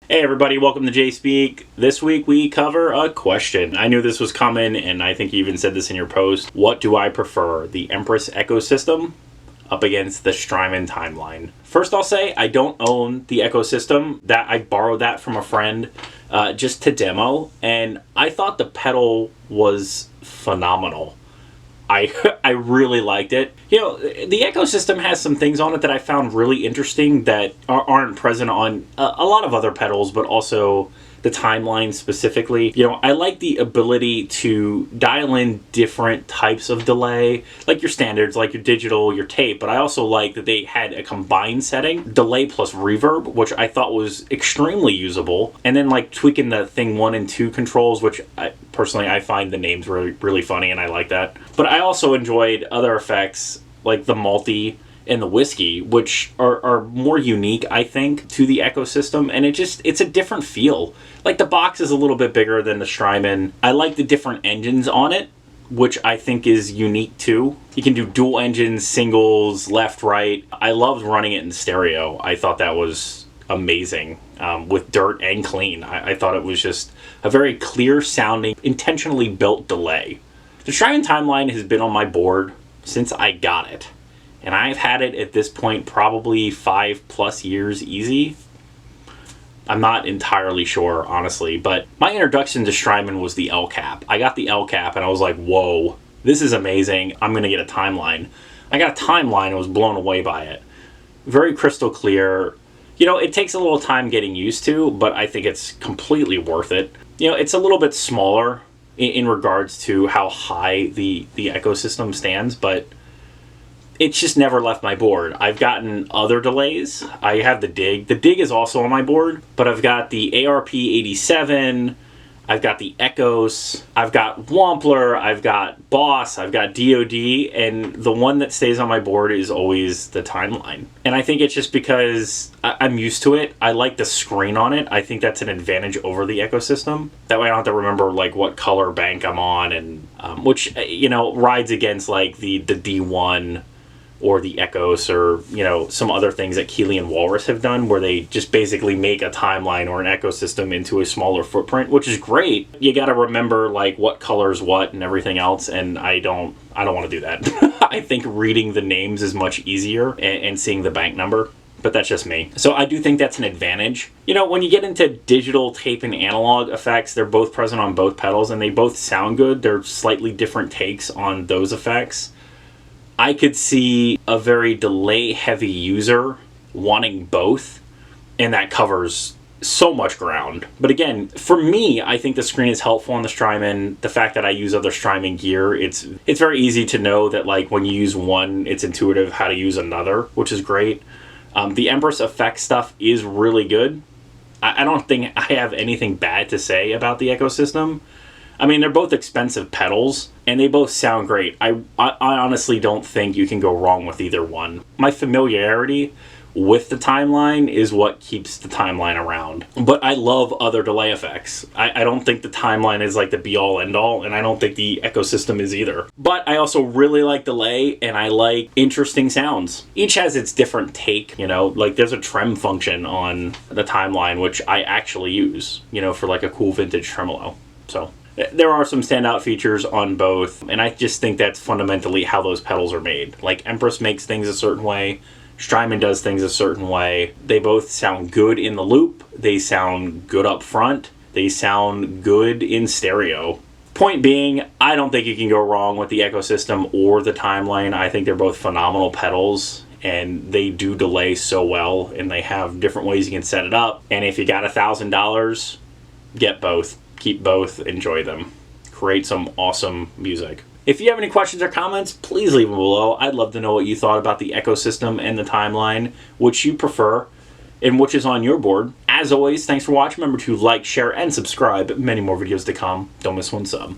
Hey everybody, welcome to Jay Speak. This week we cover a question. I knew this was coming, and I think you even said this in your post. What do I prefer, the Empress Echosystem up against the Strymon TimeLine? First, I'll say I don't own the Echosystem. That I borrowed that from a friend just to demo, and I thought the pedal was phenomenal. I really liked it. You know, the Echosystem has some things on it that I found really interesting that aren't present on a lot of other pedals, but also the TimeLine specifically. You know, I like the ability to dial in different types of delay, like your standards, like your digital, your tape, but I also like that they had a combined setting, delay plus reverb, which I thought was extremely usable, and then like tweaking the thing 1 and 2 controls, which personally I find the names really funny and I like that. But I also enjoyed other effects like the multi and the whiskey, which are more unique, I think, to the Echosystem, and it's a different feel. Like the box is a little bit bigger than the Strymon. I like the different engines on it, which I think is unique too. You can do dual engines, singles, left, right. I loved running it in stereo. I thought that was amazing, with dirt and clean. I thought it was just a very clear sounding, intentionally built delay. The Strymon TimeLine has been on my board since I got it. And I've had it at this point probably 5+ years easy. I'm not entirely sure, honestly, but my introduction to Strymon was the L cap. I got the L cap and I was like, whoa, this is amazing. I'm going to get a TimeLine. I got a TimeLine and was blown away by it. Very crystal clear. You know, it takes a little time getting used to, but I think it's completely worth it. You know, it's a little bit smaller in regards to how high the Echosystem stands, but it's just never left my board. I've gotten other delays. I have the Dig. The Dig is also on my board, but I've got the ARP87, I've got the Echos, I've got Wampler, I've got Boss, I've got DOD, and the one that stays on my board is always the TimeLine. And I think it's just because I'm used to it. I like the screen on it. I think that's an advantage over the Echosystem. That way I don't have to remember like what color bank I'm on, and which, you know, rides against like the D1 or the Echos, or, you know, some other things that Keeley and Walrus have done where they just basically make a TimeLine or an Echosystem into a smaller footprint, which is great. You got to remember like what colors what and everything else, and I don't want to do that. I think reading the names is much easier and seeing the bank number, but that's just me. So I do think that's an advantage. You know, when you get into digital, tape, and analog effects, they're both present on both pedals and they both sound good. They're slightly different takes on those effects. I could see a very delay-heavy user wanting both, and that covers so much ground. But again, for me, I think the screen is helpful on the Strymon. The fact that I use other Strymon gear, it's very easy to know that like when you use one, it's intuitive how to use another, which is great. The Empress effect stuff is really good. I don't think I have anything bad to say about the Echosystem. I mean, they're both expensive pedals, and they both sound great. I honestly don't think you can go wrong with either one. My familiarity with the TimeLine is what keeps the TimeLine around. But I love other delay effects. I don't think the TimeLine is like the be-all, end-all, and I don't think the Echosystem is either. But I also really like delay, and I like interesting sounds. Each has its different take, you know? Like, there's a trem function on the TimeLine, which I actually use, you know, for like a cool vintage tremolo. So there are some standout features on both, and I just think that's fundamentally how those pedals are made. Like, Empress makes things a certain way, Strymon does things a certain way. They both sound good in the loop, they sound good up front, they sound good in stereo. Point being, I don't think you can go wrong with the Echosystem or the TimeLine. I think they're both phenomenal pedals, and they do delay so well, and they have different ways you can set it up. And if you got $1,000, get both. Keep both, enjoy them, create some awesome music. If you have any questions or comments, please leave them below. I'd love to know what you thought about the Echosystem and the TimeLine, which you prefer, and which is on your board. As always, thanks for watching. Remember to like, share, and subscribe. Many more videos to come. Don't miss one sub.